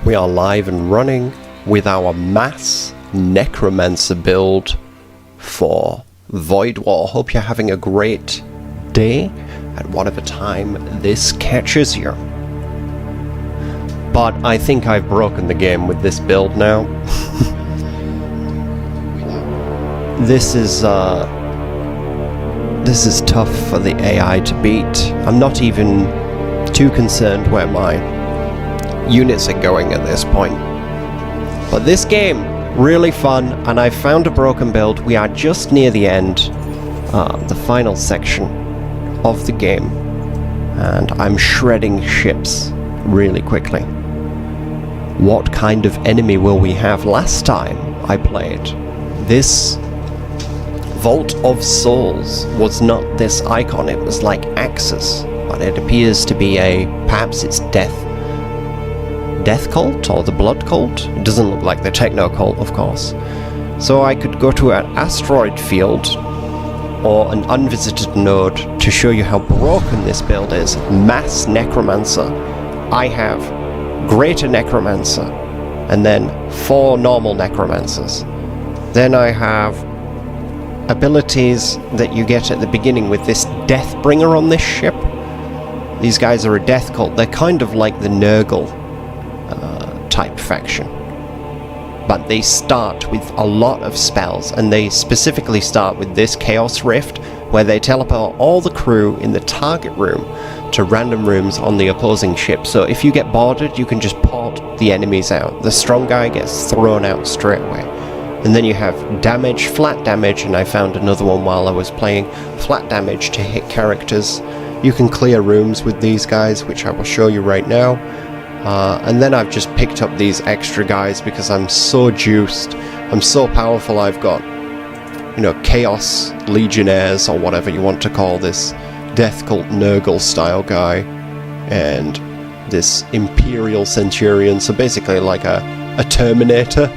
We are live and running with our mass necromancer build for Void War. Hope you're having a great day at whatever time this catches you. But I think I've broken the game with this build now. This is tough for the AI to beat. I'm not even too concerned where my units are going at this point. But this game, really fun, and I found a broken build. We are just near the end, the final section of the game, and I'm shredding ships really quickly. What kind of enemy will we have? Last time I played, this Vault of Souls was not this icon, it was like axes, but it appears to be perhaps it's death cult or the blood cult. It doesn't look like the techno cult, of course. So I could go to an asteroid field or an unvisited node to show you how broken this build is. Mass necromancer. I have greater necromancer and then 4 normal necromancers. Then I have abilities that you get at the beginning with this Deathbringer on this ship. These guys are a death cult. They're kind of like the Nurgle type faction, but they start with a lot of spells, and they specifically start with this Chaos Rift, where they teleport all the crew in the target room to random rooms on the opposing ship. So if you get boarded, you can just port the enemies out. The strong guy gets thrown out straight away. And then you have damage, flat damage, and I found another one while I was playing, flat damage to hit characters. You can clear rooms with these guys, which I will show you right now. And then I've just picked up these extra guys because I'm so juiced, I'm so powerful. I've got, Chaos Legionnaires, or whatever you want to call this, Death Cult Nurgle style guy, and this Imperial Centurion, so basically like a Terminator.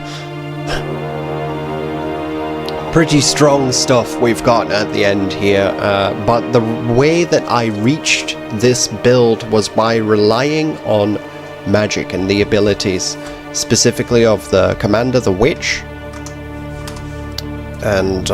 Pretty strong stuff we've got at the end here, but the way that I reached this build was by relying on magic and the abilities, specifically of the commander, the witch, and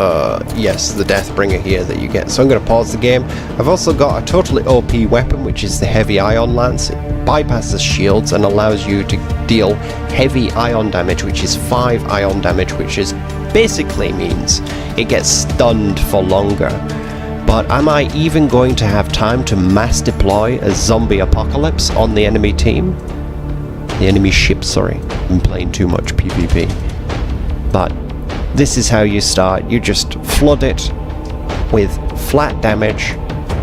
yes, the Deathbringer here that you get. So I'm going to pause the game. I've also got a totally OP weapon, which is the Heavy Ion Lance. It bypasses shields and allows you to deal heavy ion damage, which is 5 ion damage, which is basically means it gets stunned for longer. But am I even going to have time to mass deploy a zombie apocalypse on the enemy team? The enemy ship, sorry. I've been playing too much PvP. But this is how you start. You just flood it with flat damage,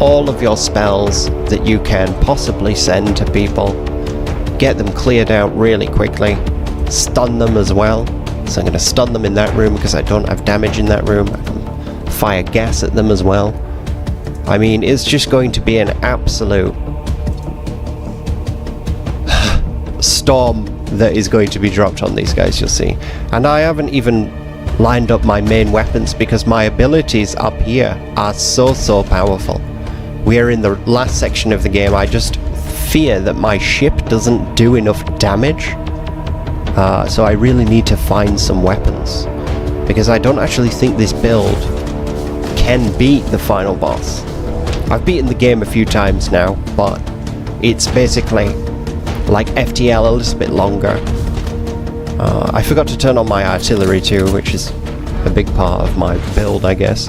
all of your spells that you can possibly send to people. Get them cleared out really quickly. Stun them as well. So I'm going to stun them in that room because I don't have damage in that room. I can fire gas at them as well. I mean, it's just going to be an absolute storm that is going to be dropped on these guys, you'll see. And I haven't even lined up my main weapons because my abilities up here are so powerful. We are in the last section of the game. I just fear that my ship doesn't do enough damage. So I really need to find some weapons, because I don't actually think this build can beat the final boss. I've beaten the game a few times now, but it's basically like FTL, a little bit longer. I forgot to turn on my artillery too, which is a big part of my build, I guess.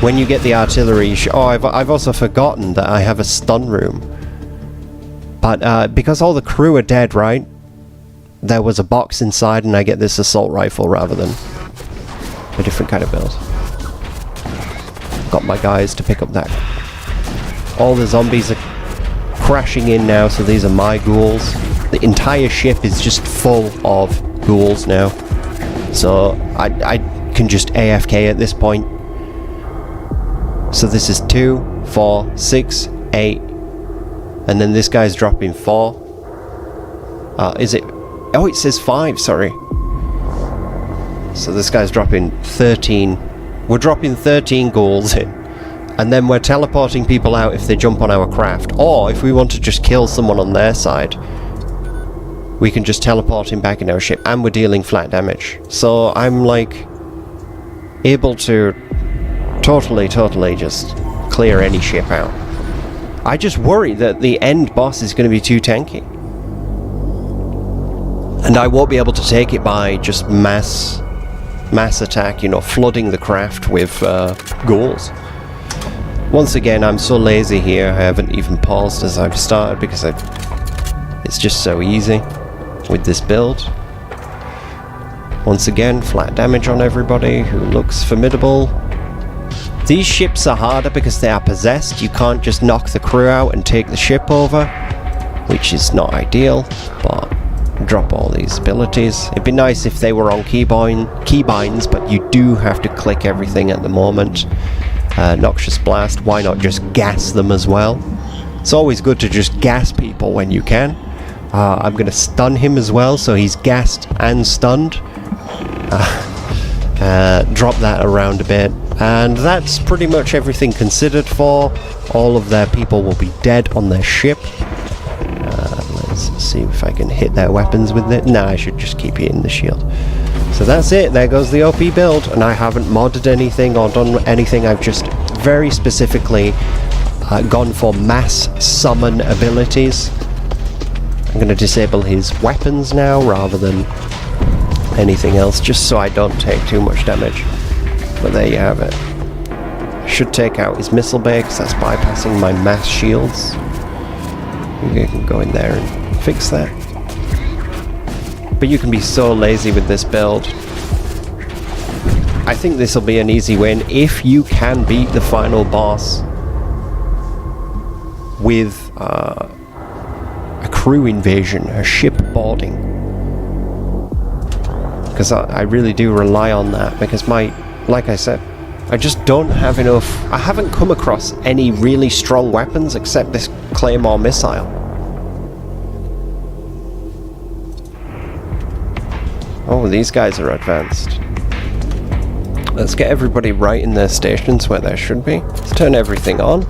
When you get the artillery, I've also forgotten that I have a stun room. But because all the crew are dead, right? There was a box inside, and I get this assault rifle rather than a different kind of build. Got my guys to pick up that. All the zombies are crashing in now, so these are my ghouls. The entire ship is just full of ghouls now. So I can just AFK at this point. So this is 2, 4, 6, 8. And then this guy's dropping 4. Is it? Oh, it says 5, sorry. So this guy's dropping 13. We're dropping 13 ghouls in. And then we're teleporting people out if they jump on our craft. Or if we want to just kill someone on their side. we can just teleport him back in our ship, and we're dealing flat damage. So I'm like able to totally just clear any ship out. I just worry that the end boss is going to be too tanky, and I won't be able to take it by just mass attack, you know, flooding the craft with ghouls. Once again, I'm so lazy here, I haven't even paused as I've started because it's just so easy with this build. Once again, flat damage on everybody who looks formidable. These ships are harder because they are possessed. You can't just knock the crew out and take the ship over, which is not ideal, but drop all these abilities. It'd be nice if they were on keybinds, but you do have to click everything at the moment. Noxious Blast, why not just gas them as well? It's always good to just gas people when you can. I'm going to stun him as well, so he's gassed and stunned. Drop that around a bit, and that's pretty much everything considered for. All of their people will be dead on their ship. Let's see if I can hit their weapons with it. Nah, I should just keep hitting the shield. So that's it, there goes the OP build, and I haven't modded anything or done anything. I've just very specifically gone for mass summon abilities. I'm going to disable his weapons now rather than anything else, just so I don't take too much damage. But there you have it. I should take out his missile bay because that's bypassing my mass shields. You can go in there and fix that. But you can be so lazy with this build. I think this will be an easy win if you can beat the final boss with a crew invasion, a ship boarding. Because I really do rely on that, because like I said, I just don't have enough. I haven't come across any really strong weapons except this Claymore missile. Oh, these guys are advanced. Let's get everybody right in their stations where they should be. Let's turn everything on.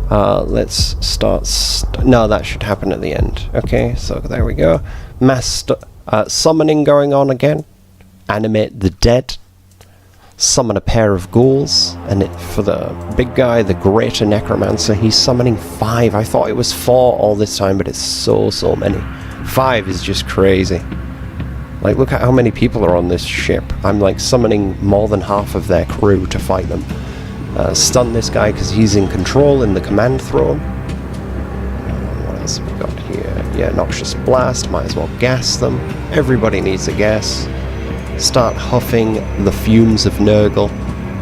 Let's start... no, that should happen at the end. Okay, so there we go. Mass summoning going on again. Animate the dead. Summon a pair of ghouls. And for the big guy, the greater necromancer, he's summoning 5. I thought it was 4 all this time, but it's so many. 5 is just crazy. Like, look at how many people are on this ship. I'm like summoning more than half of their crew to fight them. Stun this guy because he's in control in the command throne. What else have we got here? Yeah, Noxious Blast. Might as well gas them. Everybody needs a gas. Start huffing the fumes of Nurgle.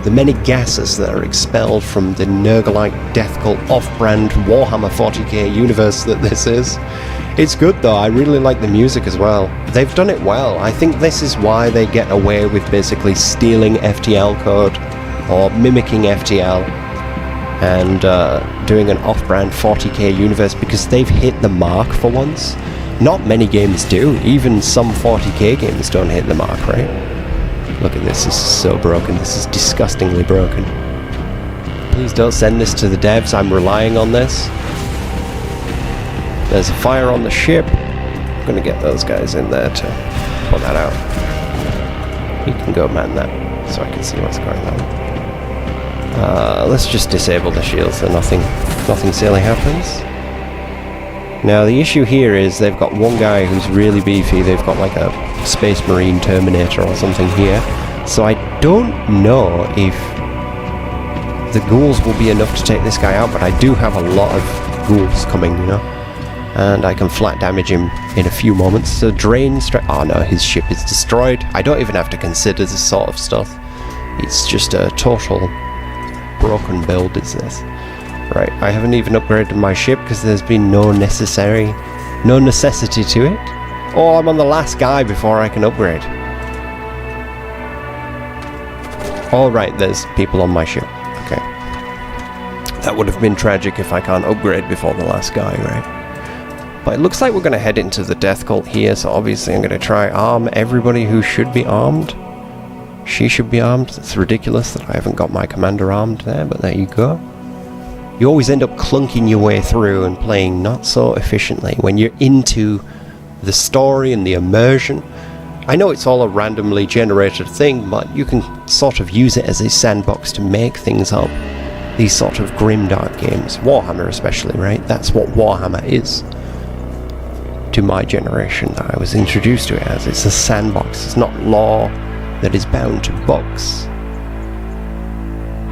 The many gases that are expelled from the Nurglite Death Cult off-brand Warhammer 40k universe that this is. It's good though, I really like the music as well. They've done it well. I think this is why they get away with basically stealing FTL code or mimicking FTL and doing an off-brand 40k universe, because they've hit the mark for once. Not many games do. Even some 40k games don't hit the mark, right? Look at this, this is so broken. This is disgustingly broken. Please don't send this to the devs, I'm relying on this. There's a fire on the ship. I'm going to get those guys in there to put that out. You can go man that, so I can see what's going on. Let's just disable the shields so nothing silly happens. Now the issue here is they've got one guy who's really beefy. They've got like a Space Marine Terminator or something here. So I don't know if the ghouls will be enough to take this guy out, but I do have a lot of ghouls coming, you know. And I can flat damage him in a few moments. So drain straight... oh no, his ship is destroyed. I don't even have to consider this sort of stuff. It's just a total broken build is this. Right, I haven't even upgraded my ship because there's been no necessity to it. Oh, I'm on the last guy before I can upgrade. All right, there's people on my ship. Okay. That would have been tragic if I can't upgrade before the last guy, right? But it looks like we're going to head into the Death Cult here, so obviously I'm going to try arm everybody who should be armed. She should be armed. It's ridiculous that I haven't got my commander armed there, but there you go. You always end up clunking your way through and playing not so efficiently when you're into the story and the immersion. I know it's all a randomly generated thing, but you can sort of use it as a sandbox to make things up. These sort of grimdark games, Warhammer especially, right? That's what Warhammer is. To my generation, that I was introduced to it as. It's a sandbox. It's not lore that is bound to books.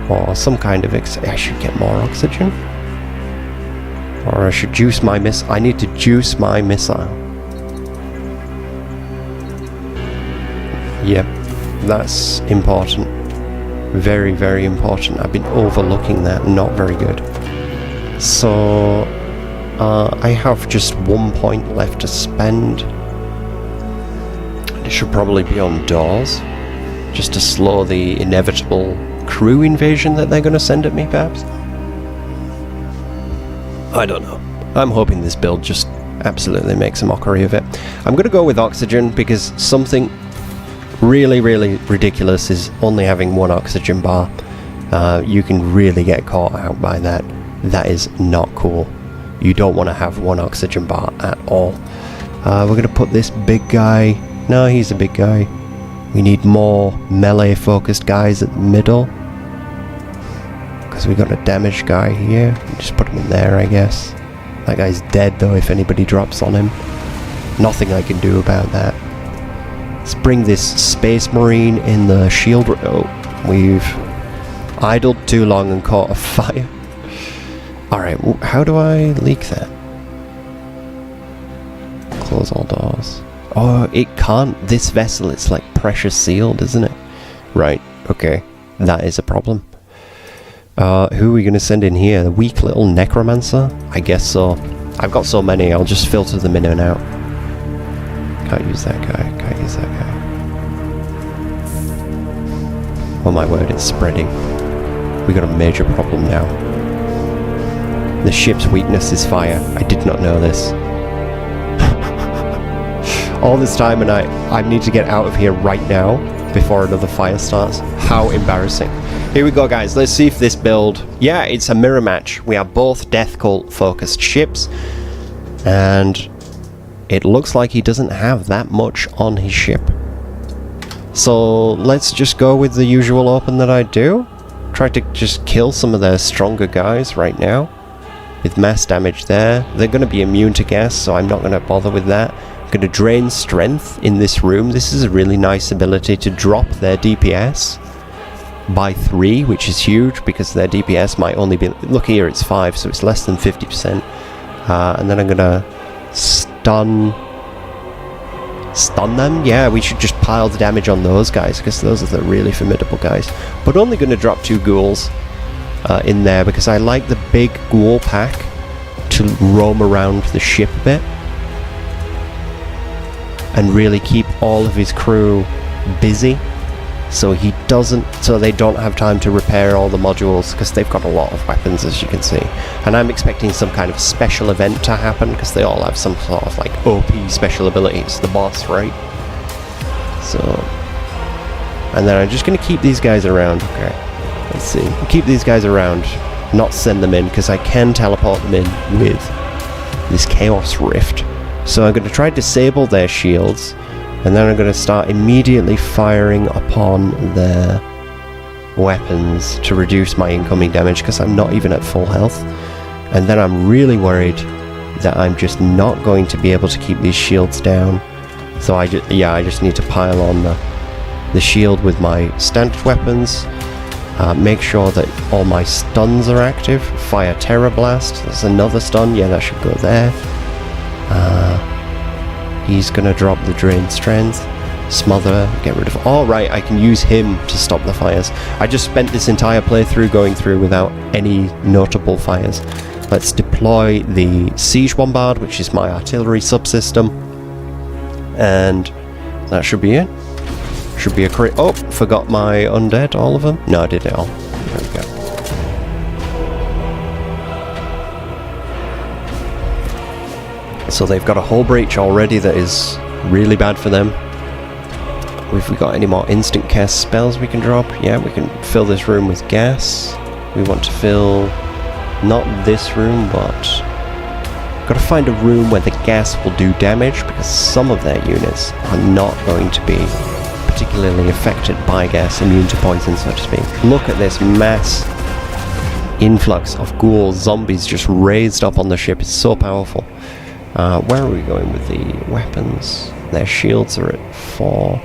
Or some kind of I should get more oxygen. Or I should juice my I need to juice my missile. Yep, that's important. Very, very important. I've been overlooking that. Not very good. So, I have just 1 point left to spend. It should probably be on doors. Just to slow the inevitable crew invasion that they're going to send at me, perhaps? I don't know. I'm hoping this build just absolutely makes a mockery of it. I'm going to go with oxygen because something really, really ridiculous is only having 1 oxygen bar. You can really get caught out by that. That is not cool. You don't want to have 1 oxygen bar at all. We're going to put this big guy... No, he's a big guy. We need more melee focused guys at the middle. Because we got a damaged guy here. Just put him in there, I guess. That guy's dead though if anybody drops on him. Nothing I can do about that. Let's bring this Space Marine in the shield. Oh, we've idled too long and caught a fire. Alright, how do I leak that? Close all doors. Oh, it can't. This vessel, it's like pressure sealed, isn't it? Right, okay. That is a problem. Who are we going to send in here? The weak little necromancer? I guess so. I've got so many, I'll just filter them in and out. Can't use that guy, can't use that guy. Oh my word, it's spreading. We got a major problem now. The ship's weakness is fire. I did not know this. All this time and I need to get out of here right now before another fire starts. How embarrassing. Here we go, guys. Let's see if this build... Yeah, it's a mirror match. We are both Death Cult focused ships. And it looks like he doesn't have that much on his ship. So let's just go with the usual open that I do. Try to just kill some of their stronger guys right now. With mass damage there. They're going to be immune to gas, so I'm not going to bother with that. I'm going to drain strength in this room. This is a really nice ability to drop their DPS by 3, which is huge because their DPS might only be... Look here, it's 5, so it's less than 50%. And then I'm going to stun them. Yeah, we should just pile the damage on those guys because those are the really formidable guys. But only going to drop 2 ghouls in there because I like the big ghoul pack to roam around the ship a bit and really keep all of his crew busy so they don't have time to repair all the modules because they've got a lot of weapons, as you can see. And I'm expecting some kind of special event to happen because they all have some sort of like OP special abilities, the boss, right? So, and then I'm just going to keep these guys around. Okay, let's see, keep these guys around, not send them in because I can teleport them in with this Chaos Rift. So I'm going to try to disable their shields, and then I'm going to start immediately firing upon their weapons to reduce my incoming damage because I'm not even at full health. And then I'm really worried that I'm just not going to be able to keep these shields down. So I just need to pile on the shield with my standard weapons. Make sure that all my stuns are active. Fire Terror Blast. There's another stun. Yeah, that should go there. He's gonna drop the Drain Strength. Smother. Get rid of... Oh, right, I can use him to stop the fires. I just spent this entire playthrough going through without any notable fires. Let's deploy the Siege Bombard, which is my artillery subsystem. And that should be it. Should be a crit. Oh, forgot my undead, all of them? No, I did it all. There we go. So they've got a hull breach already that is really bad for them. Have we got any more instant cast spells we can drop? Yeah, we can fill this room with gas. We want to fill not this room, but Got to find a room where the gas will do damage, because some of their units are not going to be particularly affected by gas, immune to poison, so to speak. Look at this mass influx of ghouls, zombies just raised up on the ship. It's so powerful. Where are we going with the weapons? Their shields are at 4.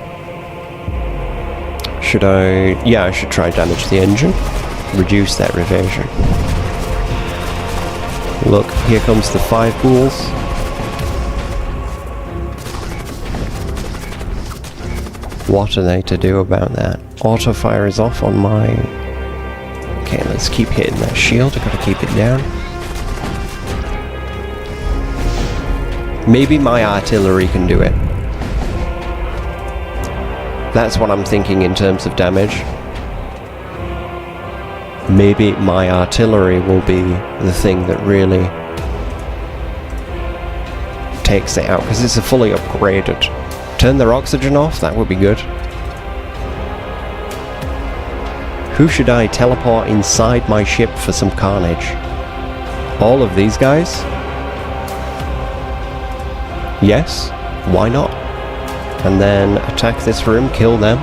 Should I... yeah, I should try damage the engine. Reduce that evasion. Look, here comes the 5 ghouls. What are they to do about that? Auto fire is off on my... okay, let's keep hitting that shield. I've got to keep it down. Maybe my artillery can do it. That's what I'm thinking in terms of damage. Maybe my artillery will be the thing that really takes it out, because it's a fully upgraded. Turn their oxygen off, that would be good. Who should I teleport inside my ship for some carnage? All of these guys? Yes, why not? And then attack this room, kill them.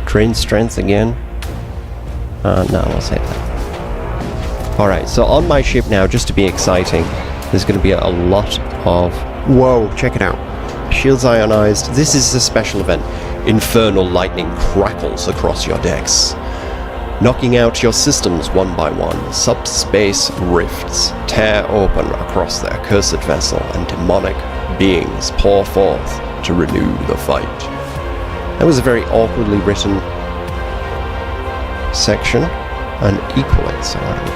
Drain strength again. No, we'll save that. Alright, so on my ship now, just to be exciting, there's going to be a lot of... whoa, check it out. Shields ionized. This is a special event. Infernal lightning crackles across your decks, knocking out your systems one by one. Subspace rifts tear open across their cursed vessel, and demonic beings pour forth to renew the fight. That was a very awkwardly written section. And equally, so what have we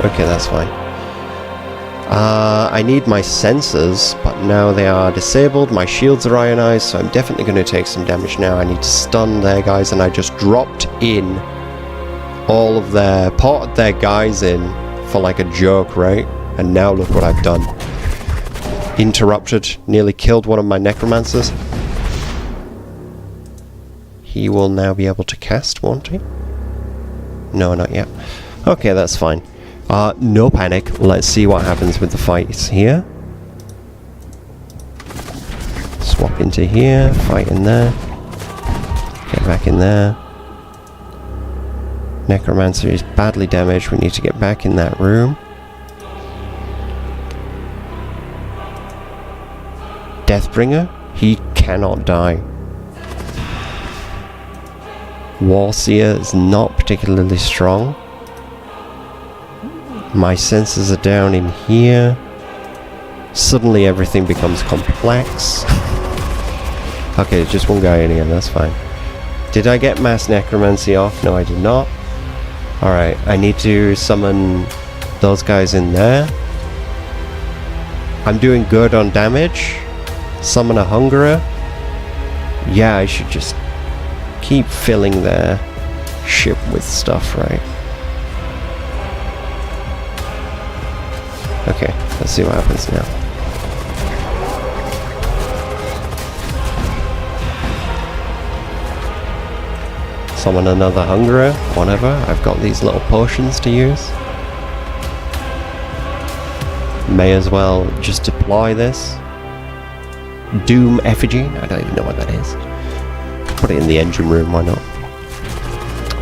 got? Okay, that's fine. I need my sensors, but now they are disabled. My shields are ionized, so I'm definitely going to take some damage now. I need to stun their guys, and I just dropped in all of their... potted their guys in for like a joke, right? And now look what I've done. Interrupted, nearly killed one of my necromancers. He will now be able to cast, won't he? No, not yet. Okay, that's fine. No panic. Let's see what happens with the fights here. Swap into here, fight in there. Get back in there. Necromancer is badly damaged. We need to get back in that room. Deathbringer, he cannot die. Warseer is not particularly strong. My senses are down in here. Suddenly everything becomes complex. Okay, just one guy in here, that's fine. Did I get mass necromancy off? No, I did not. Alright, I need to summon those guys in there. I'm doing good on damage. Summon a Hungerer. Yeah, I should just keep filling their ship with stuff, right? Okay, let's see what happens now. Summon another Hungerer, whatever. I've got these little potions to use. May as well just deploy this. Doom Effigy, I don't even know what that is. Put it in the engine room, why not?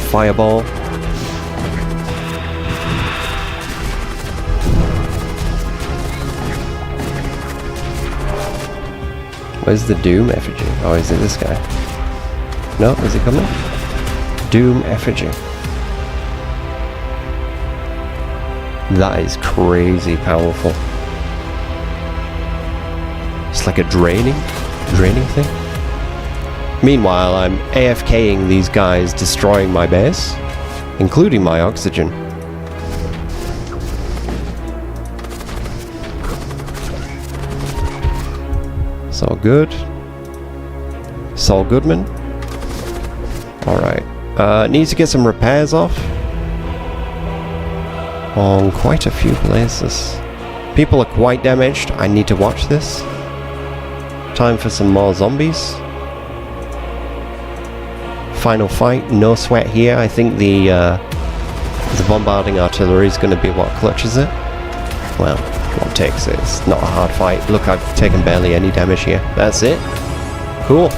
Fireball. Where's the Doom Effigy? Oh, is it this guy? No, is it coming? Doom Effigy. That is crazy powerful. It's like a draining thing. Meanwhile, I'm AFKing these guys, destroying my base, including my oxygen. Saul Good. Saul Goodman. Alright. Need to get some repairs off on quite a few places. People are quite damaged. I need to watch this. Time for some more zombies. Final fight. No sweat here. I think the The bombarding artillery is going to be what clutches it. Well, what takes it. It's not a hard fight. Look, I've taken barely any damage here. That's it. Cool.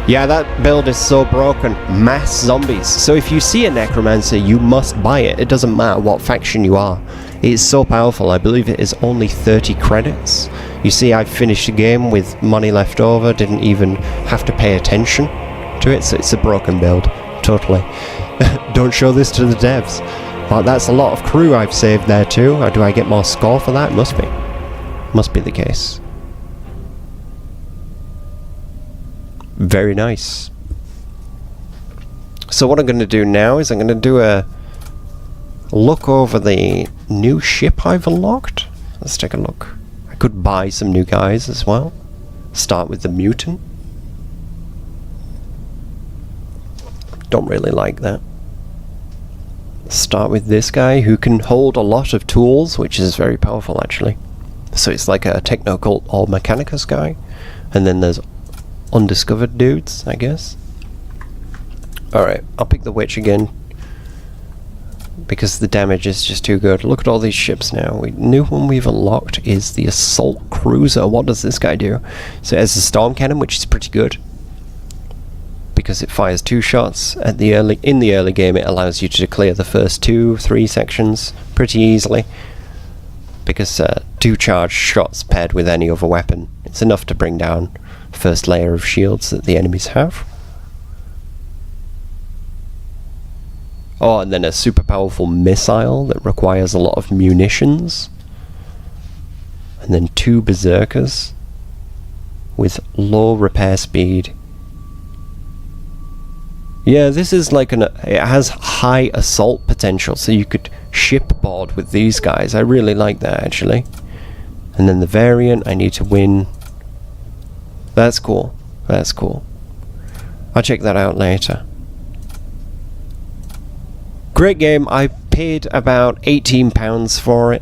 Yeah, that build is so broken. Mass zombies. So if you see a necromancer, you must buy it. It doesn't matter what faction you are. It is so powerful. I believe it is only 30 credits. You see, I finished the game with money left over. Didn't even have to pay attention to it. So it's a broken build. Totally. Don't show this to the devs. But that's a lot of crew I've saved there too. Or do I get more score for that? Must be. Must be the case. Very nice. So what I'm going to do now is I'm going to do a look over the new ship I've unlocked. Let's take a look. I could buy some new guys as well. Start with the mutant. Don't really like that. Start with this guy who can hold a lot of tools, which is very powerful actually. So it's like a techno-cult or mechanicus guy. And then there's undiscovered dudes, I guess. Alright, I'll pick the witch again because the damage is just too good. Look at all these ships now. The new one we've unlocked is the assault cruiser. What does this guy do? So it has a storm cannon, which is pretty good because it fires 2 shots at the in the early game. It allows you to clear the first 2-3 sections pretty easily because 2 charged shots paired with any other weapon, it's enough to bring down first layer of shields that the enemies have. Oh, and then a super powerful missile that requires a lot of munitions. And then 2 berserkers with low repair speed. Yeah, this is like it has high assault potential, so you could shipboard with these guys. I really like that actually. And then the variant, I need to win. That's cool. That's cool. I'll check that out later. Great game. I paid about £18 for it.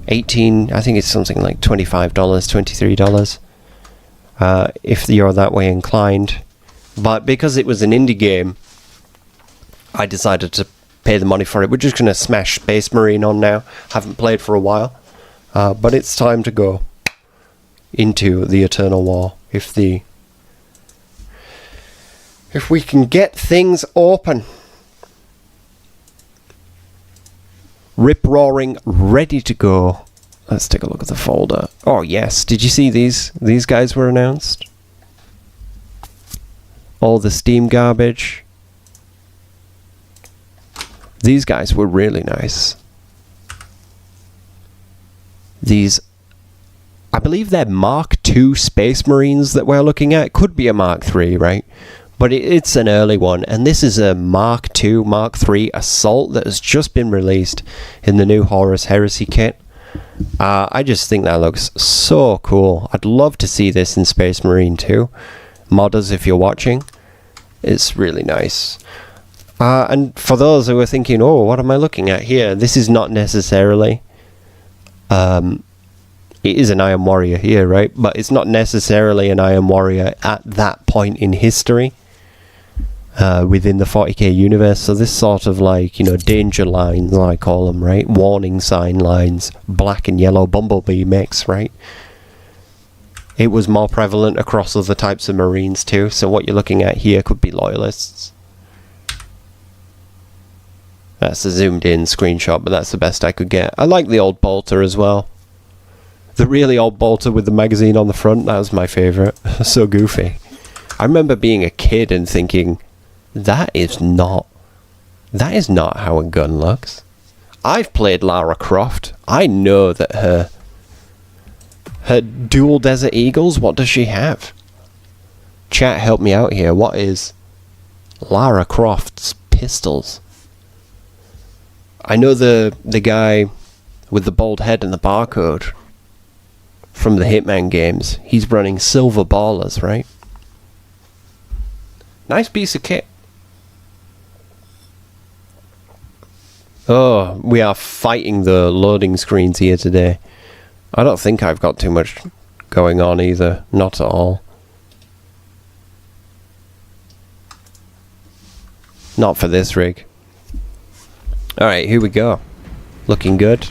18, I think it's something like $25, $23. If you're that way inclined. But because it was an indie game, I decided to pay the money for it. We're just going to smash Space Marine on now. Haven't played for a while. But it's time to go into the Eternal War. If we can get things open. Rip-roaring, ready to go. Let's take a look at the folder. Oh yes, did you see these? These guys were announced. All the Steam garbage. These guys were really nice. These, I believe they're Mark II Space Marines that we're looking at. Could be a Mark III, right? But it's an early one, and this is a Mark II, Mark III Assault that has just been released in the new Horus Heresy kit. I just think that looks so cool. I'd love to see this in Space Marine 2. Modders, if you're watching, it's really nice. And for those who are thinking, oh, what am I looking at here? This is not necessarily... it is an Iron Warrior here, right? But it's not necessarily an Iron Warrior at that point in history. Within the 40k universe, so this sort of like, you know, danger lines, I call them, right? Warning sign lines, black and yellow bumblebee mix, right? It was more prevalent across other types of marines too, so what you're looking at here could be loyalists. That's a zoomed in screenshot, but that's the best I could get. I like the old bolter as well. The really old bolter with the magazine on the front, that was my favourite. So goofy. I remember being a kid and thinking, that is not how a gun looks. I've played Lara Croft. I know that her dual Desert Eagles, what does she have? Chat, help me out here. What is Lara Croft's pistols? I know the guy with the bald head and the barcode from the Hitman games. He's running silver ballers, right? Nice piece of kit. Oh, we are fighting the loading screens here today. I don't think I've got too much going on either. Not at all. Not for this rig. Alright, here we go. Looking good.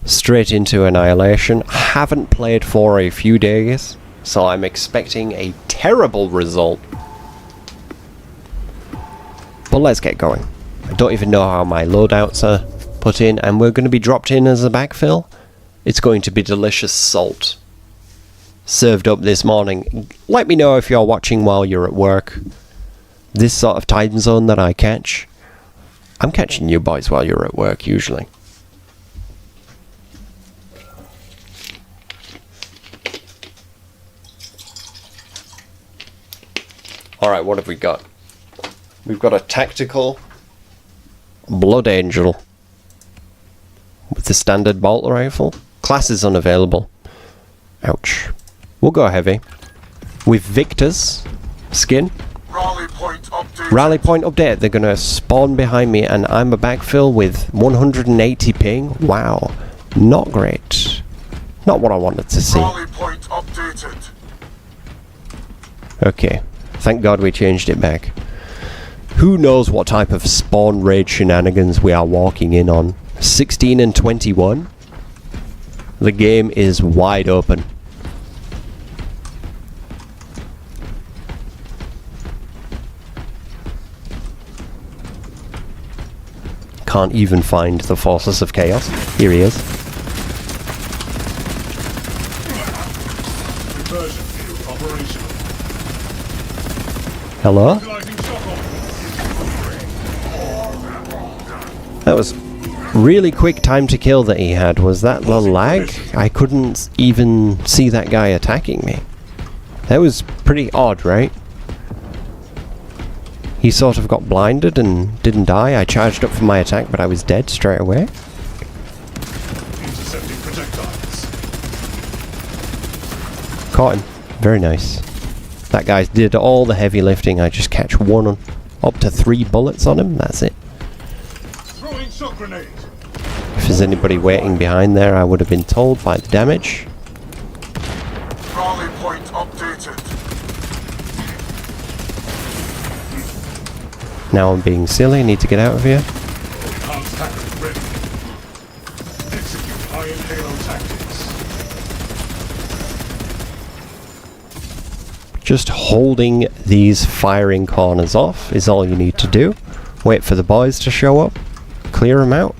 Straight into Annihilation. Haven't played for a few days, so I'm expecting a terrible result. But let's get going. I don't even know how my loadouts are put in, and we're going to be dropped in as a backfill. It's going to be delicious salt. Served up this morning. Let me know if you're watching while you're at work. This sort of time zone that I catch. I'm catching you boys while you're at work, usually. Alright, what have we got? We've got a tactical Blood Angel with the standard bolt rifle. Class is unavailable. Ouch. We'll go heavy. With Victor's skin. Rally point updated. Rally point update. They're gonna spawn behind me and I'm a backfill with 180 ping. Wow. Not great. Not what I wanted to see. Rally point updated. Okay. Thank God we changed it back. Who knows what type of spawn raid shenanigans we are walking in on. 16 and 21. The game is wide open. Can't even find the Forces of Chaos. Here he is. Conversion field operational. Hello? Utilizing shock off. That was really quick time to kill that he had. Was that the lag? I couldn't even see that guy attacking me. That was pretty odd, right? He sort of got blinded and didn't die. I charged up for my attack, but I was dead straight away. Intercepting projectiles. Caught him. Very nice. That guy did all the heavy lifting. I just catch one, up to 3 bullets on him. That's it. Throwing shock grenade. If there's anybody waiting behind there, I would have been told by the damage. Rally point updated. Now I'm being silly. Need to get out of here. Enhanced tactics ready. Execute iron halo tactics. Just holding these firing corners off is all you need to do. Wait for the boys to show up. Clear them out.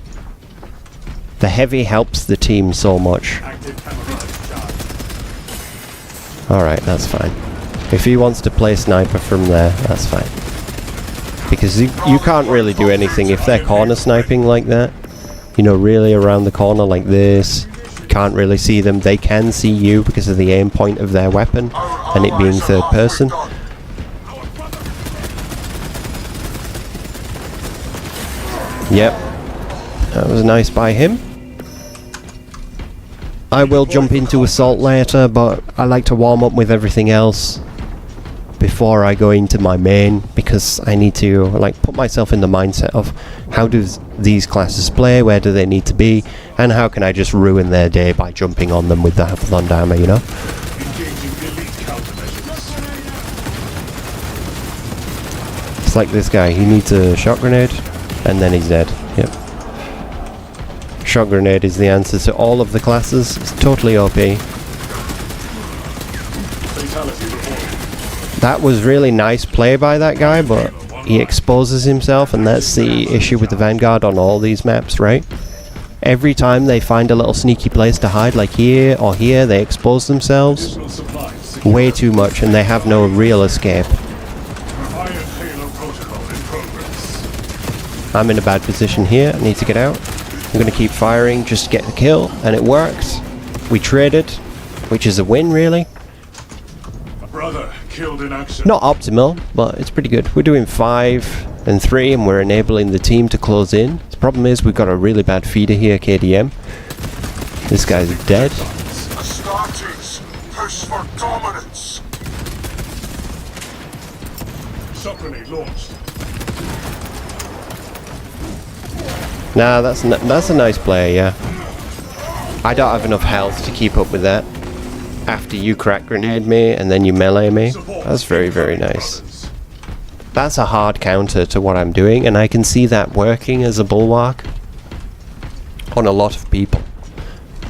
The heavy helps the team so much. Active camouflage charge. Alright, that's fine. If he wants to play sniper from there, that's fine. Because you can't really do anything if they're corner sniping like that. You know, really around the corner like this. You can't really see them. They can see you because of the aim point of their weapon and it being third person. Yep. That was nice by him. I will jump into assault later, but I like to warm up with everything else before I go into my main, because I need to like put myself in the mindset of how do these classes play, where do they need to be, and how can I just ruin their day by jumping on them with the Hephathon armor, you know? Engaging elite countermeasures. It's like this guy, he needs a shot grenade, and then he's dead. Yep. Shot grenade is the answer to all of the classes. It's totally OP. Fatality reported. That was really nice play by that guy, but he exposes himself, and that's the issue with the Vanguard on all these maps, right? Every time they find a little sneaky place to hide, like here or here, they expose themselves Additional supplies secured. way too much, and they have no real escape. Iron halo protocol in progress. I'm in a bad position here. I need to get out. I'm going to keep firing just to get the kill, and it worked. We traded, which is a win, really. A brother killed in action. Not optimal, but it's pretty good. We're doing 5 and 3, and we're enabling the team to close in. The problem is we've got a really bad feeder here, KDM. This guy's dead. Astartes, push for dominance. Shock grenade launched. Nah, that's a nice play, yeah. I don't have enough health to keep up with that. After you crack grenade me and then you melee me. That's very, very nice. That's a hard counter to what I'm doing, and I can see that working as a bulwark on a lot of people.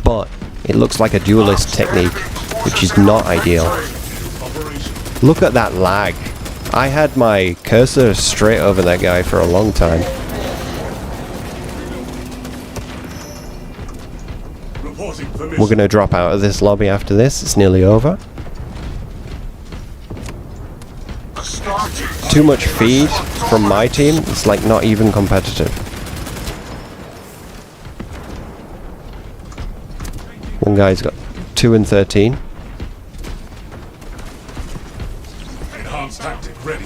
But it looks like a duelist technique, which is not ideal. Look at that lag. I had my cursor straight over that guy for a long time. We're gonna drop out of this lobby after this. It's nearly over. Too much feed from my team. It's like not even competitive. One guy's got 2 and 13. Enhanced tactic ready.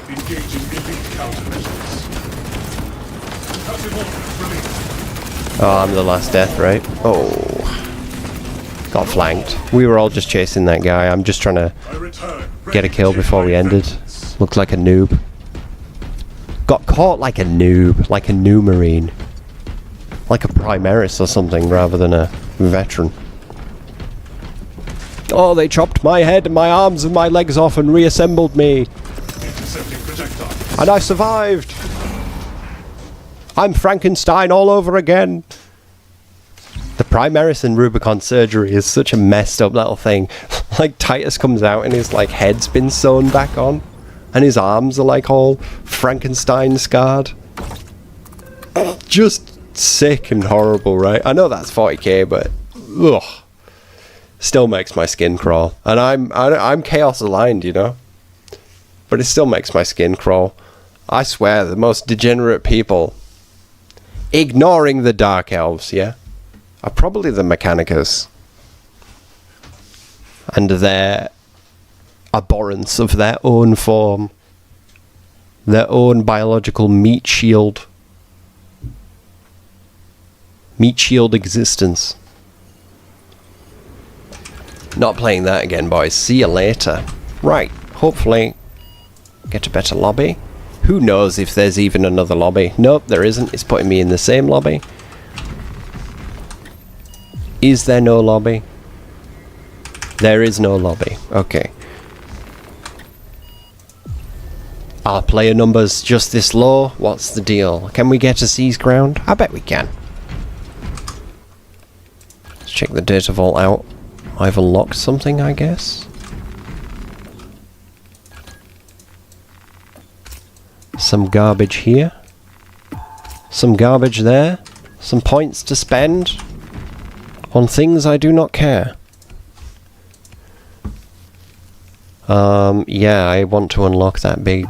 Engaging elite countermeasures. Passive ordnance released. Oh, I'm the last death, right? Oh. Got flanked. We were all just chasing that guy. I'm just trying to get a kill before we ended. Looked like a noob. Got caught like a noob. Like a new marine. Like a primaris or something rather than a veteran. Oh, they chopped my head and my arms and my legs off and reassembled me. And I survived. I'm Frankenstein all over again. The Primaris in Rubicon surgery is such a messed up little thing. Like Titus comes out and his like head's been sewn back on, and his arms are like all Frankenstein scarred. Just sick and horrible, right? I know that's 40k, but ugh, still makes my skin crawl. And I'm chaos aligned, you know, but it still makes my skin crawl. I swear, the most degenerate people, ignoring the Dark Elves, yeah, are probably the Mechanicus and their abhorrence of their own form, their own biological meat shield existence. Not playing that again, boys. See you later. Right, hopefully get a better lobby. Who knows if there's even another lobby? Nope, there isn't. It's putting me in the same lobby. Is there no lobby? There is no lobby. Okay. Our player number's just this low. What's the deal? Can we get a seize ground? I bet we can. Let's check the data vault out. I've unlocked something, I guess. Some garbage here. Some garbage there. Some points to spend on things I do not care. Yeah, I want to unlock that big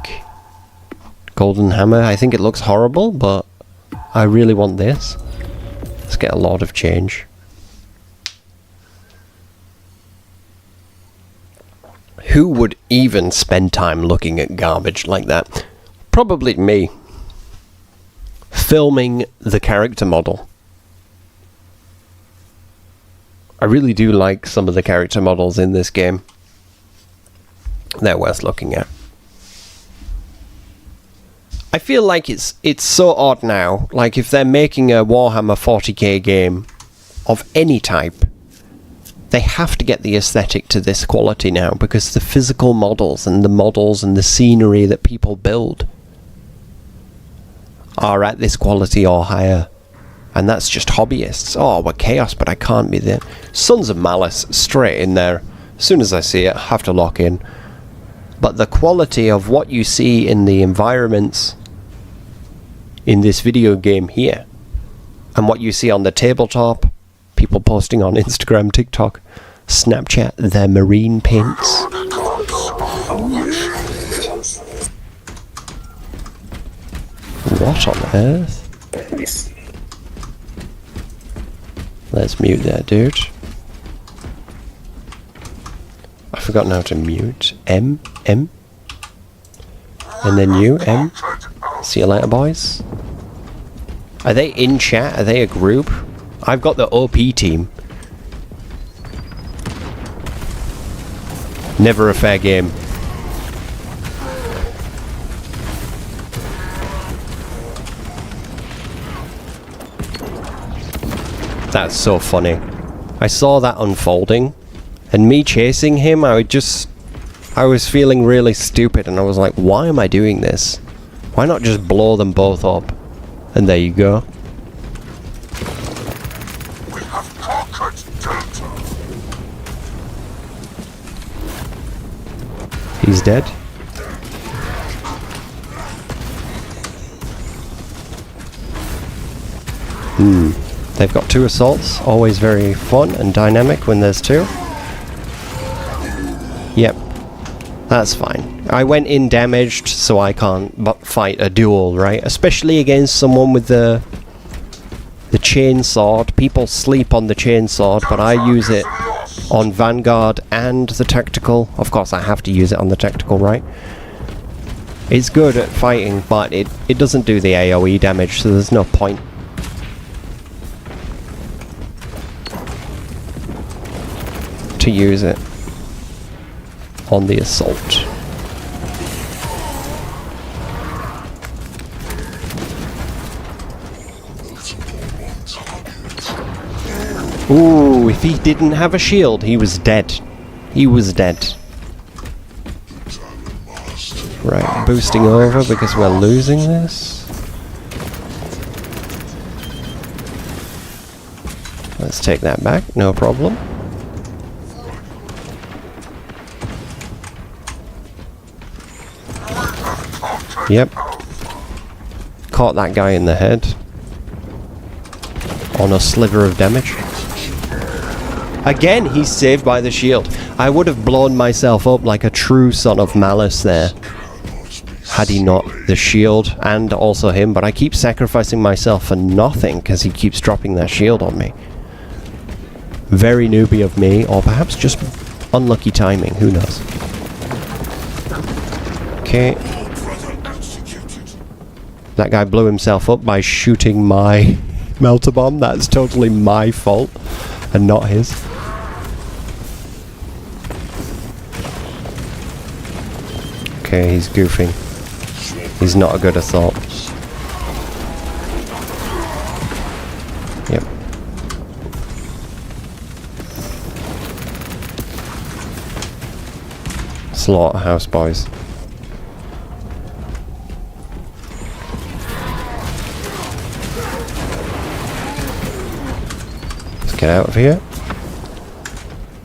golden hammer. I think it looks horrible, but I really want this. Let's get a lot of change. Who would even spend time looking at garbage like that? Probably me. Filming the character model. I really do like some of the character models in this game. They're worth looking at. I feel like it's so odd now. Like if they're making a Warhammer 40k game of any type, they have to get the aesthetic to this quality now, because the physical models and the scenery that people build are at this quality or higher. And that's just hobbyists. Oh, we're chaos, but I can't be there. Sons of Malice, straight in there. As soon as I see it, I have to lock in. But the quality of what you see in the environments in this video game here, and what you see on the tabletop, people posting on Instagram, TikTok, Snapchat, their marine paints. What on earth? Let's mute that dude. I've forgotten how to mute. M. And then you, M. See you later, boys. Are they in chat? Are they a group? I've got the OP team. Never a fair game. That's so funny. I saw that unfolding, And me chasing him, I was feeling really stupid, and I was like, why am I doing this? Why not just blow them both up? And there you go. We have conquered Delta. He's dead. They've got 2 assaults. Always very fun and dynamic when there's 2. Yep. That's fine. I went in damaged, so I can't fight a duel, right? Especially against someone with the chainsword. People sleep on the chainsword, but I use it on Vanguard and the tactical. Of course, I have to use it on the tactical, right? It's good at fighting, but it doesn't do the AoE damage, so there's no point. To use it on the assault. Ooh, if he didn't have a shield, he was dead. He was dead. Right, boosting over because we're losing this. Let's take that back, no problem. Yep. Caught that guy in the head. On a sliver of damage. Again, he's saved by the shield. I would have blown myself up like a true son of malice there. Had he not the shield and also him, but I keep sacrificing myself for nothing because he keeps dropping that shield on me. Very newbie of me, or perhaps just unlucky timing, who knows. Okay. That guy blew himself up by shooting my melter bomb. That's totally my fault and not his. Okay, he's goofing. He's not a good assault. Yep. Slaughterhouse boys. Get out of here.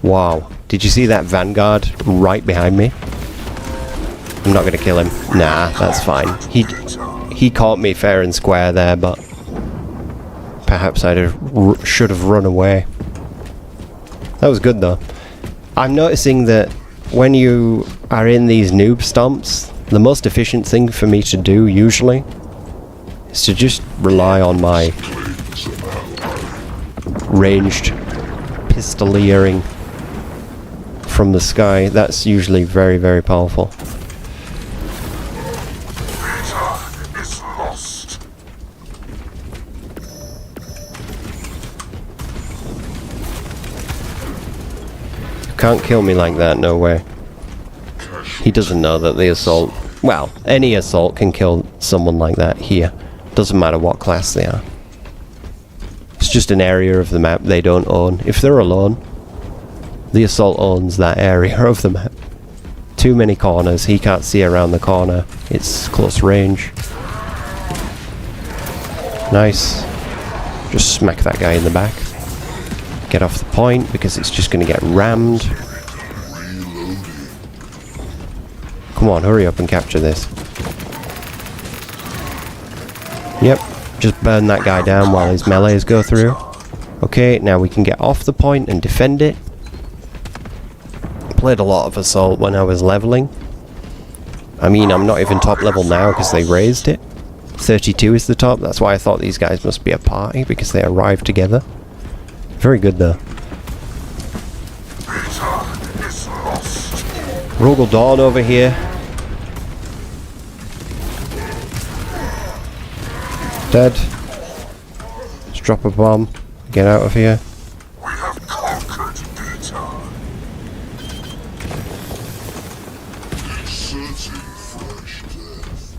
Wow. Did you see that Vanguard right behind me? I'm not gonna kill him. Nah, that's fine. He caught me fair and square there, but perhaps I should have run away. That was good though. I'm noticing that when you are in these noob stomps, the most efficient thing for me to do usually is to just rely on my ranged pistoleering from the sky. That's usually very, very powerful. Is lost. You can't kill me like that, no way. He doesn't know that the assault... Well, any assault can kill someone like that here. Doesn't matter what class they are. It's just an area of the map they don't own. If they're alone, the assault owns that area of the map. Too many corners, he can't see around the corner. It's close range. Nice. Just smack that guy in the back. Get off the point because it's just going to get rammed. Come on, hurry up and capture this. Yep. Just burn that guy down while his melees go through. Okay, now we can get off the point and defend it. Played a lot of assault when I was leveling. I mean, I'm not even top level now because they raised it. 32 is the top. That's why I thought these guys must be a party, because they arrived together. Very good though. Rogel Dawn over here. Dead. Let's drop a bomb. Get out of here. We have conquered Beta. Inserting fresh death.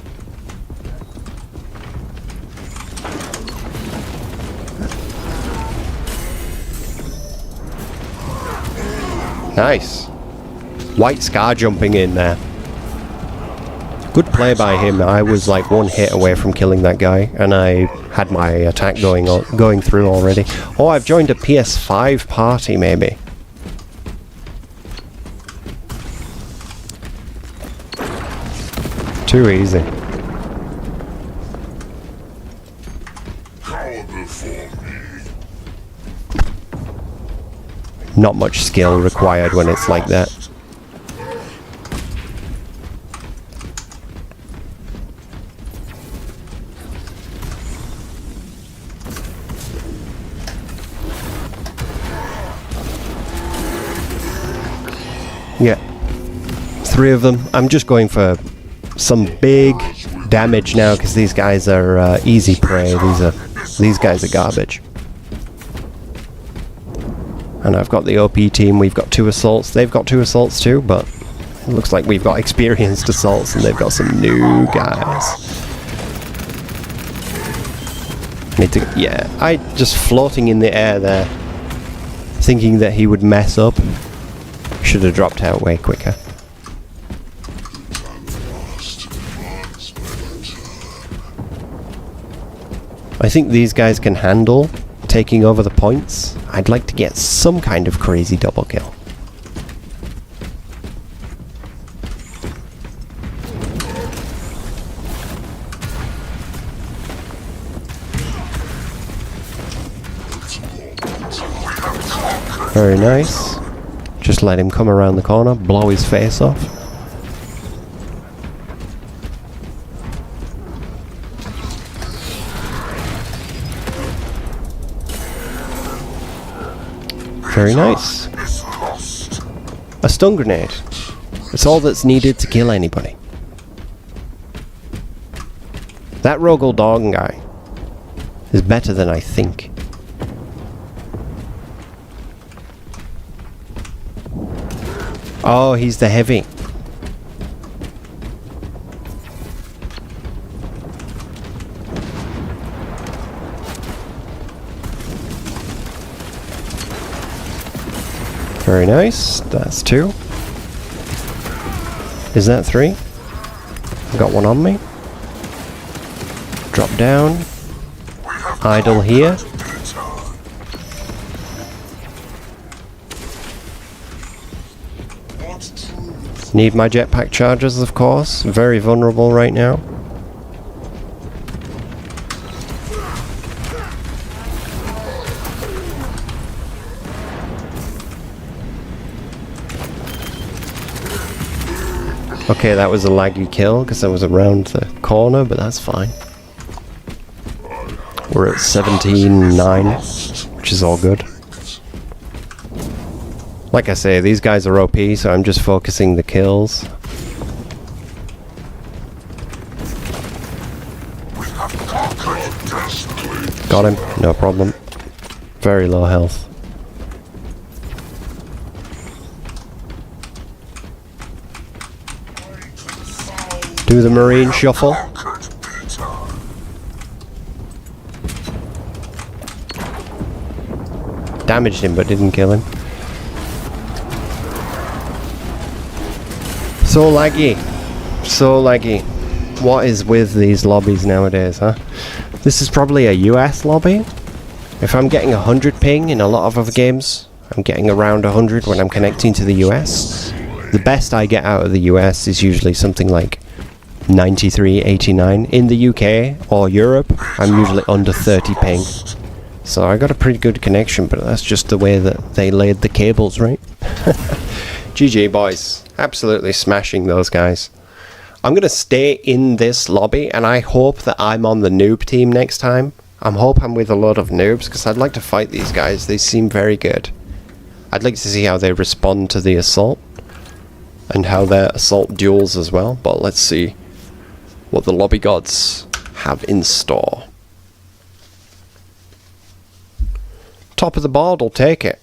Nice. White Scar jumping in there. Good play by him. I was like one hit away from killing that guy, and I had my attack going through already. Oh, I've joined a PS5 party, maybe. Too easy. Not much skill required when it's like that. Yeah. 3 of them. I'm just going for some big damage now because these guys are easy prey. These guys are garbage. And I've got the OP team. We've got 2 assaults. They've got 2 assaults too, but it looks like we've got experienced assaults and they've got some new guys. Yeah, I just floating in the air there, thinking that he would mess up. Should have dropped out way quicker. I think these guys can handle taking over the points. I'd like to get some kind of crazy double kill. Very nice. Just let him come around the corner, blow his face off. Very nice. A stun grenade. It's all that's needed to kill anybody. That Rogel Dog guy is better than I think. Oh, he's the heavy. Very nice. That's 2. Is that 3? I've got one on me. Drop down. Idle here. Need my jetpack charges, of course. Very vulnerable right now. Okay, that was a laggy kill because I was around the corner, but that's fine. We're at 17-9, which is all good. Like I say, these guys are OP, so I'm just focusing the kills. Got him, no problem. Very low health. Do the marine shuffle. Damaged him, but didn't kill him. So laggy. So laggy. What is with these lobbies nowadays, huh? This is probably a US lobby. If I'm getting 100 ping in a lot of other games, I'm getting around 100 when I'm connecting to the US. The best I get out of the US is usually something like 93, 89. In the UK or Europe, I'm usually under 30 ping. So I got a pretty good connection, but that's just the way that they laid the cables, right? GG, boys. Absolutely smashing those guys. I'm going to stay in this lobby, and I hope that I'm on the noob team next time. I hope I'm with a lot of noobs, because I'd like to fight these guys. They seem very good. I'd like to see how they respond to the assault, and how their assault duels as well. But let's see what the lobby gods have in store. Top of the board, I'll take it.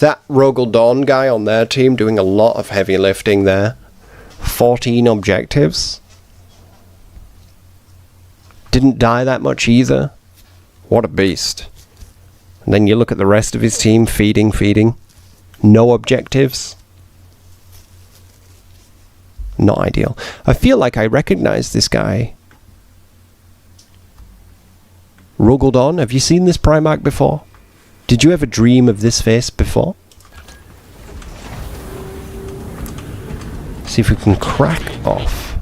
That Rogel Dawn guy on their team doing a lot of heavy lifting there. 14 objectives. Didn't die that much either. What a beast. And then you look at the rest of his team, feeding. No objectives. Not ideal. I feel like I recognize this guy. Ruggledon, have you seen this Primarch before? Did you ever dream of this face before? See if we can crack off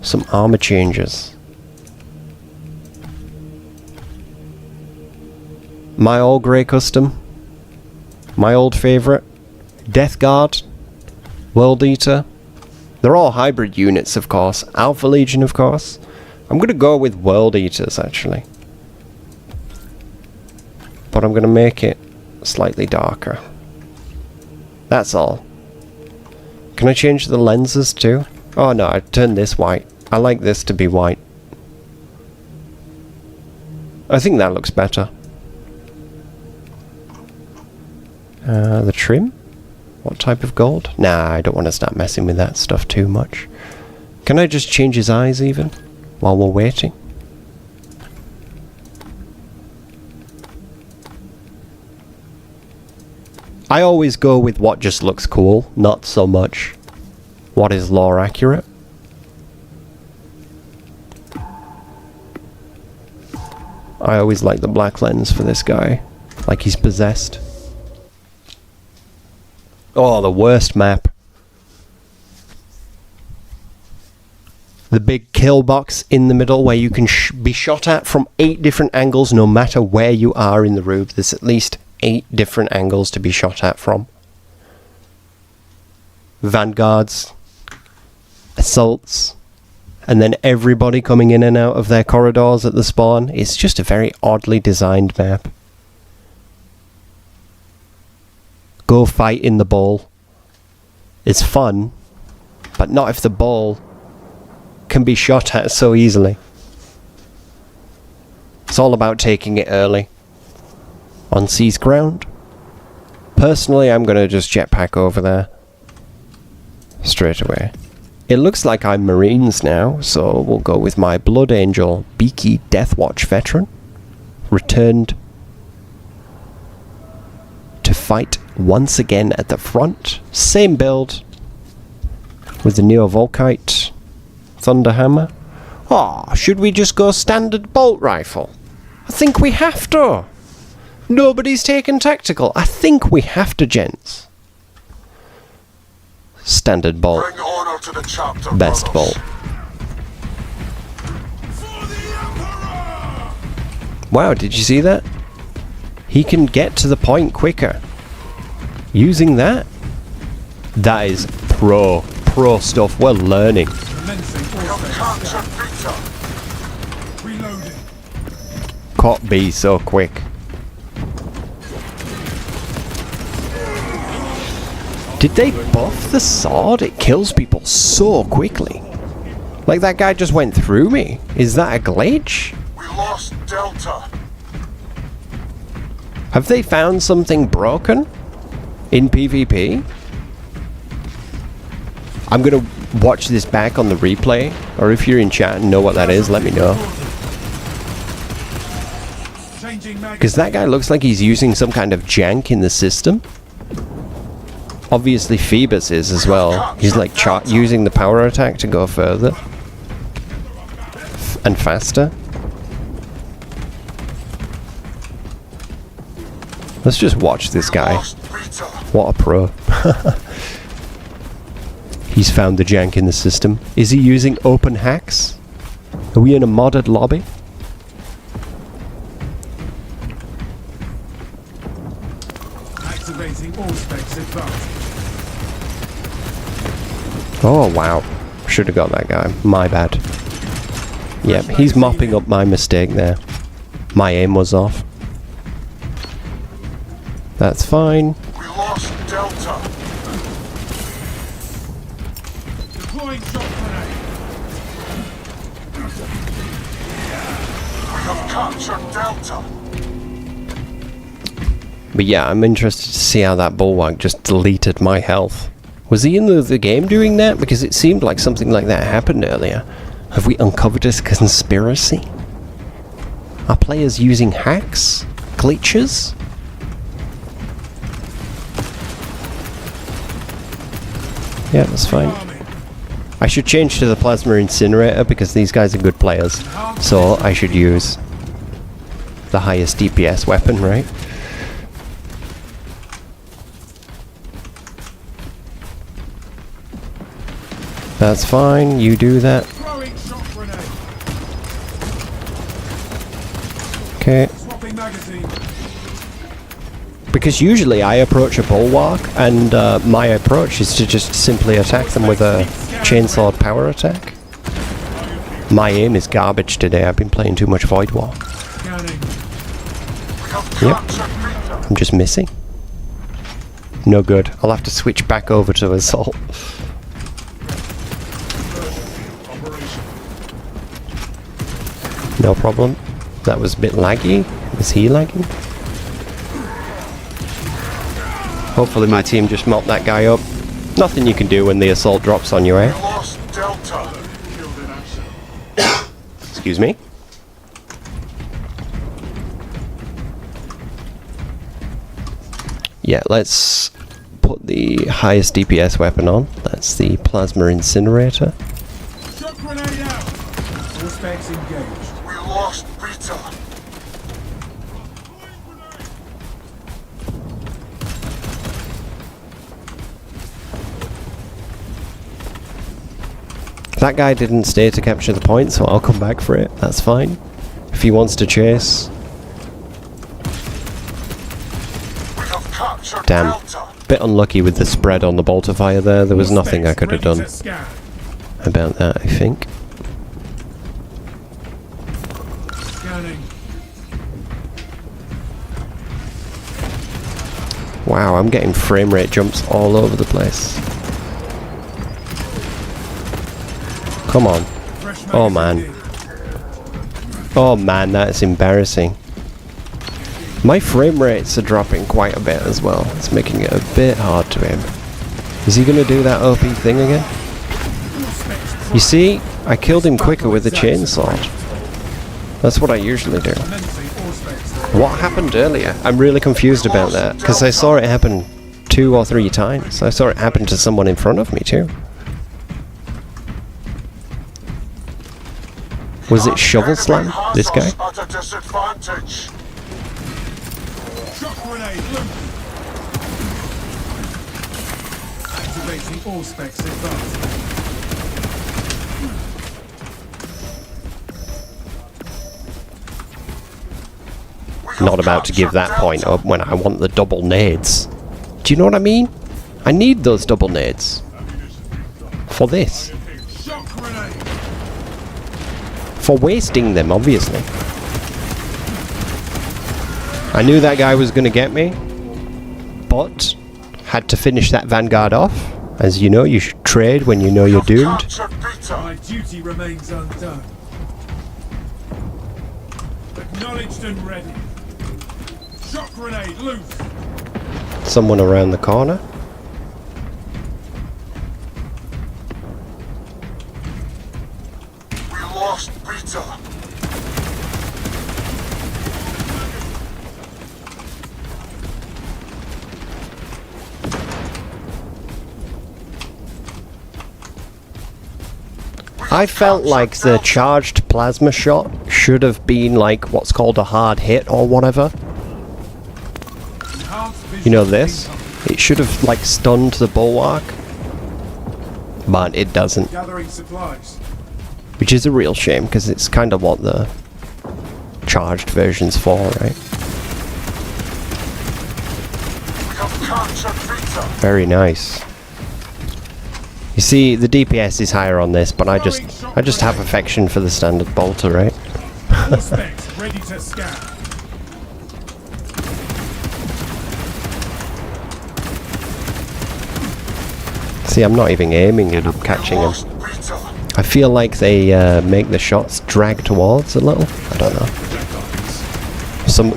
some armor changes. My all grey custom. My old favourite. Death Guard. World Eater. They're all hybrid units, of course. Alpha Legion, of course. I'm going to go with World Eaters, actually. But I'm going to make it slightly darker. That's all. Can I change the lenses too? Oh no, I turned this white. I like this to be white. I think that looks better. The trim? What type of gold? Nah, I don't want to start messing with that stuff too much. Can I just change his eyes even? While we're waiting? I always go with what just looks cool, not so much what is lore accurate. I always like the black lens for this guy. Like he's possessed. Oh, the worst map. The big kill box in the middle where you can be shot at from 8 different angles no matter where you are in the room. There's at least 8 different angles to be shot at from. Vanguards. Assaults. And then everybody coming in and out of their corridors at the spawn. It's just a very oddly designed map. Go fight in the ball. It's fun, but not if the ball can be shot at so easily. It's all about taking it early. On seized ground. Personally, I'm gonna just jetpack over there. Straight away. It looks like I'm Marines now, so we'll go with my Blood Angel Beaky Deathwatch veteran. Returned to fight once again at the front. Same build. With the Neo Volkite Thunderhammer. Oh, should we just go standard bolt rifle? I think we have to. Nobody's taken tactical. I think we have to, gents. Standard bolt. Bring order to the chapter, Best brothers. bolt. Wow, did you see that? He can get to the point quicker. Using that? That is pro stuff. We're learning. Caught B so quick. Did they buff the sword? It kills people so quickly. Like that guy just went through me. Is that a glitch? We lost Delta. Have they found something broken in PvP? I'm gonna watch this back on the replay, or if you're in chat and know what that is, let me know. Because that guy looks like he's using some kind of jank in the system. Obviously Phoebus is as well. He's like using the power attack to go further. And faster. Let's just watch this guy. What a pro. He's found the jank in the system. Is he using open hacks? Are we in a modded lobby? Activating all specs advanced. Oh wow. Should have got that guy. My bad. Yep, he's mopping up my mistake there. My aim was off. That's fine. We lost Delta. Deploying shock grenade. We have captured Delta. But yeah, I'm interested to see how that bulwark just deleted my health. Was he in the game doing that? Because it seemed like something like that happened earlier. Have we uncovered a conspiracy? Are players using hacks? Glitches? Yeah, that's fine. I should change to the plasma incinerator because these guys are good players. So I should use the highest DPS weapon, right? That's fine, you do that. Throwing shock grenade. Okay. Swapping magazine. Because usually I approach a bulwark and my approach is to just simply attack them with a chainsaw power attack. My aim is garbage today, I've been playing too much Void War. Scanning. Yep, I'm just missing. No good, I'll have to switch back over to assault. No problem. That was a bit laggy. Was he lagging? Hopefully my team just mopped that guy up. Nothing you can do when the assault drops on you, eh? Lost Delta. Killed in action. Excuse me? Yeah, let's put the highest DPS weapon on. That's the plasma incinerator. Shock grenade out. All specs engaged. We lost Beta. That guy didn't stay to capture the point, so I'll come back for it. That's fine. If he wants to chase. We have captured Damn. Delta. Bit unlucky with the spread on the bolter fire there. There was nothing I could have done about that, I think. Scanning. Wow, I'm getting frame rate jumps all over the place. Come on. Fresh Oh magazine man. in. Oh man, that's embarrassing. My frame rates are dropping quite a bit as well. It's making it a bit hard to aim. Is he gonna do that OP thing again? All specs You see, I killed him quicker with the chainsaw. That's what I usually do. immensely. All specs. What happened earlier? I'm really confused about that, because I saw it happen 2 or 3 times. I saw it happen to someone in front of me too. Was it Shovel Slam, this guy? At a disadvantage. Shock grenade loose. Activating all specs advanced. We have Not about to give captured that point Delta. up when I want the double nades. Do you know what I mean? I need those double nades. For this. Shock grenade. For wasting them, obviously. I knew that guy was going to get me, but had to finish that vanguard off. As you know, you should trade when you know you're doomed. Captured Beta. My duty remains undone. Acknowledged and ready. Shock grenade loose. Someone around the corner. We lost Beta. I felt like the charged plasma shot should have been like what's called a hard hit or whatever. Enhanced vision You know this? It should have like stunned the bulwark. But it doesn't. gathering supplies. Which is a real shame because it's kind of what the charged version's for, right? We have captured Beta. Very nice. You see, the DPS is higher on this, but I just have affection for the standard bolter, right? All specs ready to scan. See, I'm not even aiming and I'm catching him. Lost Beta. I feel like they make the shots drag towards a little. I don't know.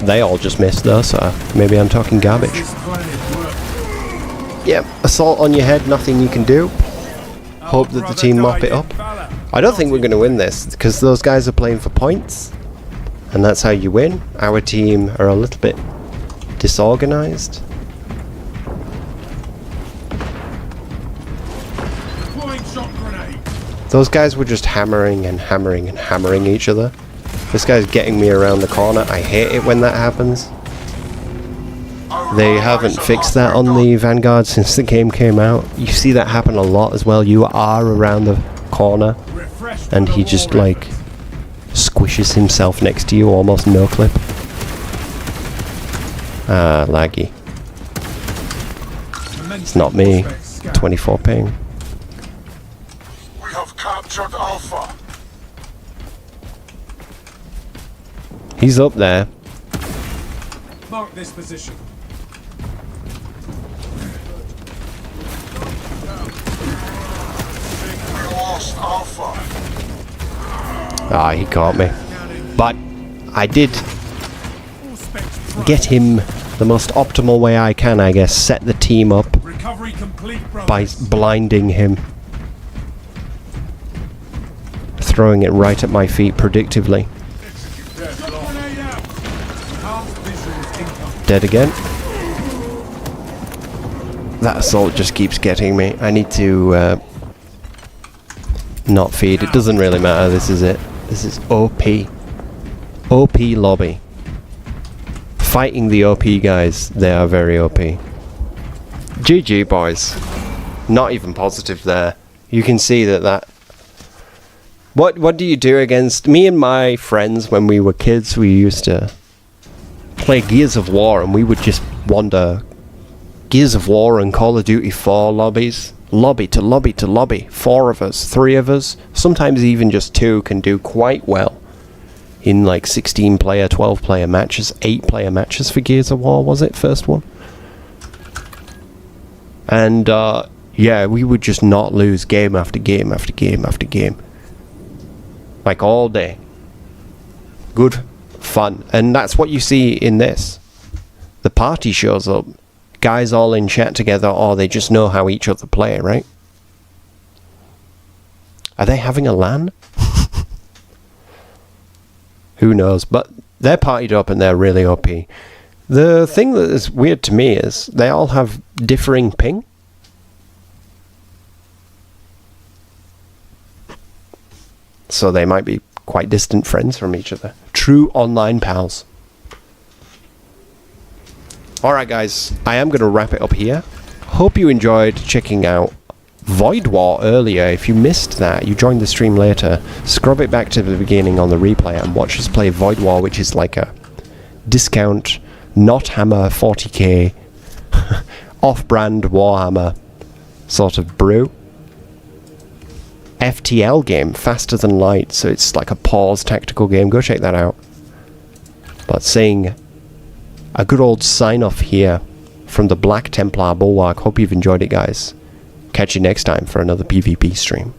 They all just missed though, so maybe I'm talking garbage. This planet works. Yep, assault on your head, nothing you can do. Hope that the team mop it up. I don't think we're going to win this, because those guys are playing for points. And that's how you win. Our team are a little bit disorganized. Shock grenade. Those guys were just hammering and hammering and hammering each other. This guy's getting me around the corner. I hate it when that happens. They haven't fixed that on the Vanguard since the game came out. You see that happen a lot as well. You are around the corner and he just like squishes himself next to you, almost no clip. Ah, laggy. It's not me. 24 ping. We have captured Alpha. He's up there. Mark this position. We lost Alpha. Ah, he caught me. But I did All specs front. get him the most optimal way I can, I guess. Set the team up Recovery complete, by brothers. blinding him. Throwing it right at my feet predictively. Shock grenade out. Enhanced visuals incoming. Dead again. That assault just keeps getting me. I need to not feed. It doesn't really matter. This is it. This is OP. OP lobby. Fighting the OP guys. They are very OP. GG boys. Not even positive there. You can see that What do you do against... Me and my friends, when we were kids, we used to play Gears of War, and we would just wander Gears of War and Call of Duty 4 lobbies. Lobby to lobby to lobby. 4 of us, 3 of us, sometimes even just 2 can do quite well in like 16 player, 12 player matches, 8 player matches for Gears of War, was it? First one. And yeah, we would just not lose game after game after game after game. Like all day. Good fun. And that's what you see in this. The party shows up. Guys all in chat together, or they just know how each other play, right? Are they having a LAN? Who knows? But they're partied up and they're really OP. The thing that is weird to me is they all have differing ping. So they might be quite distant friends from each other. True online pals. Alright guys, I am going to wrap it up here. Hope you enjoyed checking out Void War earlier. If you missed that, you joined the stream later, scrub it back to the beginning on the replay and watch us play Void War, which is like a discount, not Hammer 40k, off-brand Warhammer sort of brew. FTL game, faster than light, so it's like a pause tactical game. Go check that out. But saying a good old sign-off here from the Black Templar Bulwark. Hope you've enjoyed it, guys. Catch you next time for another PvP stream.